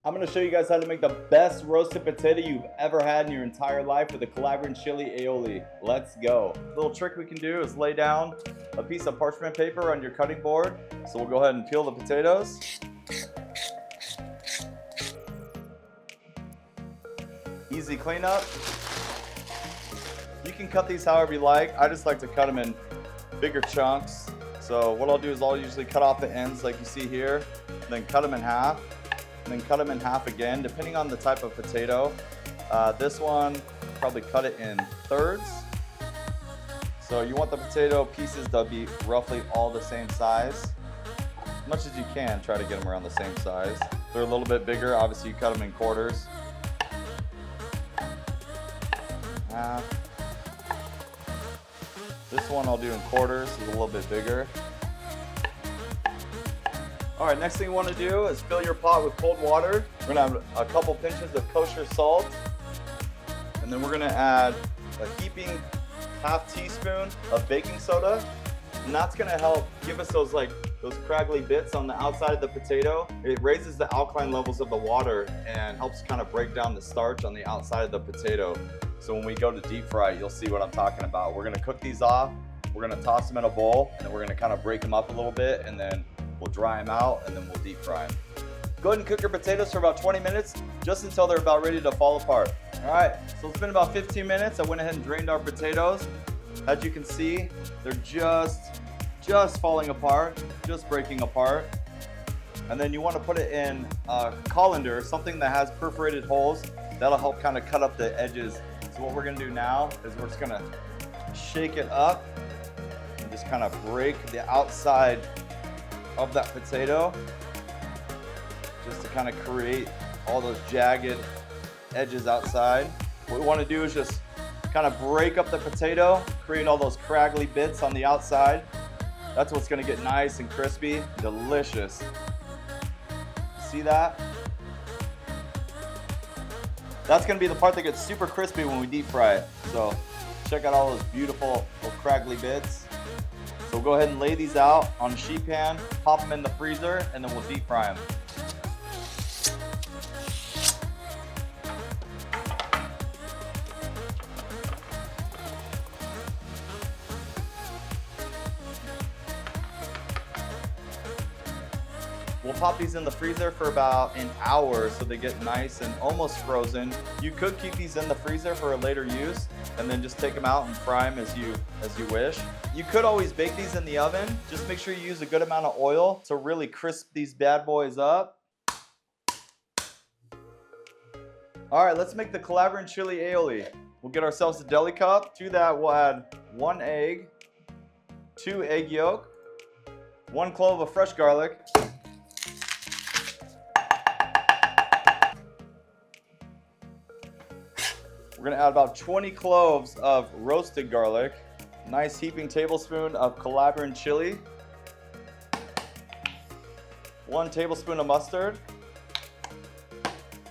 I'm going to show you guys how to make the best roasted potato you've ever had in your entire life with the Calabrian chili aioli. Let's go. A little trick we can do is lay down a piece of parchment paper on your cutting board. So we'll go ahead and peel the potatoes. Easy cleanup. You can cut these however you like. I just like to cut them in bigger chunks. So what I'll do is I'll usually cut off the ends like you see here, then cut them in half, and then cut them in half again, depending on the type of potato. This one, probably cut it in thirds. So you want the potato pieces to be roughly all the same size. As much as you can, try to get them around the same size. If they're a little bit bigger, obviously you cut them in quarters. Half. This one I'll do in quarters, it's a little bit bigger. All right, next thing you want to do is fill your pot with cold water. We're gonna have a couple pinches of kosher salt, and then we're gonna add a heaping half teaspoon of baking soda, and that's gonna help give us those craggly bits on the outside of the potato. It raises the alkaline levels of the water and helps kind of break down the starch on the outside of the potato. So when we go to deep fry, you'll see what I'm talking about. We're gonna cook these off, we're gonna toss them in a bowl, and then we're gonna kind of break them up a little bit, and then we'll dry them out, and then we'll deep fry them. Go ahead and cook your potatoes for about 20 minutes, just until they're about ready to fall apart. All right, so it's been about 15 minutes. I went ahead and drained our potatoes. As you can see, they're just falling apart, just breaking apart. And then you want to put it in a colander, something that has perforated holes. That'll help kind of cut up the edges. So what we're gonna do now is we're just gonna shake it up and just kind of break the outside of that potato, just to kind of create all those jagged edges outside. What we want to do is just kind of break up the potato, create all those craggly bits on the outside. That's what's going to get nice and crispy, delicious. See that? That's going to be the part that gets super crispy when we deep fry it. So check out all those beautiful little craggly bits. So we'll go ahead and lay these out on a sheet pan, pop them in the freezer, and then we'll deep fry them. We'll pop these in the freezer for about an hour so they get nice and almost frozen. You could keep these in the freezer for a later use and then just take them out and fry them as you wish. You could always bake these in the oven. Just make sure you use a good amount of oil to really crisp these bad boys up. All right, let's make the Calabrian chili aioli. We'll get ourselves a deli cup. To that, we'll add 1 egg, 2 egg yolk, 1 clove of fresh garlic, we're gonna add about 20 cloves of roasted garlic, nice heaping tablespoon of Calabrian chili, 1 tablespoon of mustard,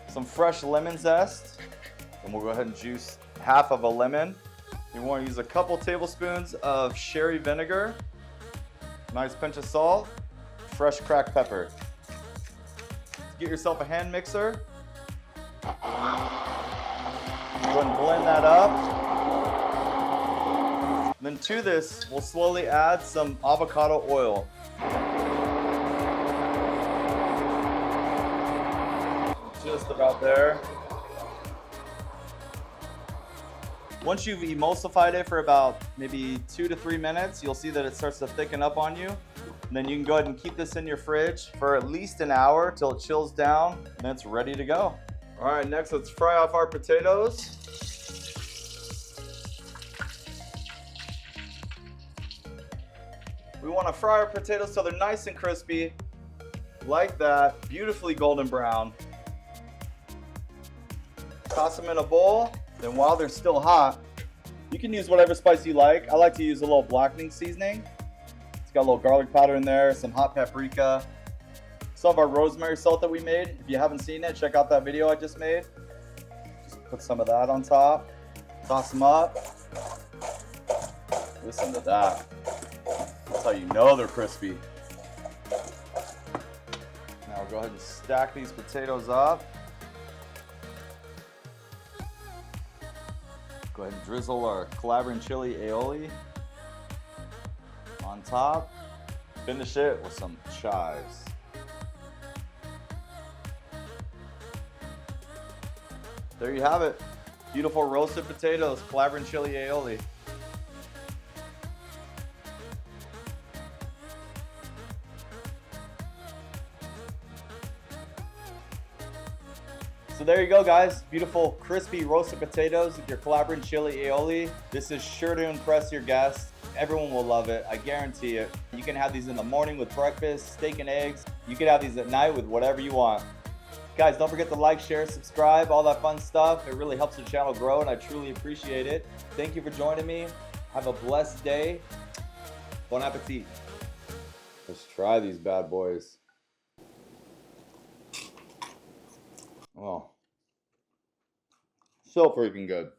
some fresh lemon zest, and we'll go ahead and juice half of a lemon. You want to use a couple tablespoons of sherry vinegar, nice pinch of salt, fresh cracked pepper. Get yourself a hand mixer. Go ahead and blend that up. And then to this, we'll slowly add some avocado oil. Just about there. Once you've emulsified it for about maybe 2 to 3 minutes, you'll see that it starts to thicken up on you. And then you can go ahead and keep this in your fridge for at least an hour till it chills down, and then it's ready to go. All right, next let's fry off our potatoes. We want to fry our potatoes so they're nice and crispy, like that, beautifully golden brown. Toss them in a bowl, then while they're still hot, you can use whatever spice you like. I like to use a little blackening seasoning. It's got a little garlic powder in there, some hot paprika, some of our rosemary salt that we made. If you haven't seen it, check out that video I just made. Just put some of that on top, toss them up. Listen to that. That's how you know they're crispy. Now go ahead and stack these potatoes up. Go ahead and drizzle our Calabrian chili aioli on top. Finish it with some chives. There you have it. Beautiful roasted potatoes, Calabrian chili aioli. So there you go, guys. Beautiful, crispy roasted potatoes with your Calabrian chili aioli. This is sure to impress your guests. Everyone will love it, I guarantee it. You can have these in the morning with breakfast, steak and eggs. You can have these at night with whatever you want. Guys, don't forget to like, share, subscribe, all that fun stuff. It really helps the channel grow, and I truly appreciate it. Thank you for joining me. Have a blessed day. Bon appetit. Let's try these bad boys. Oh, so freaking good.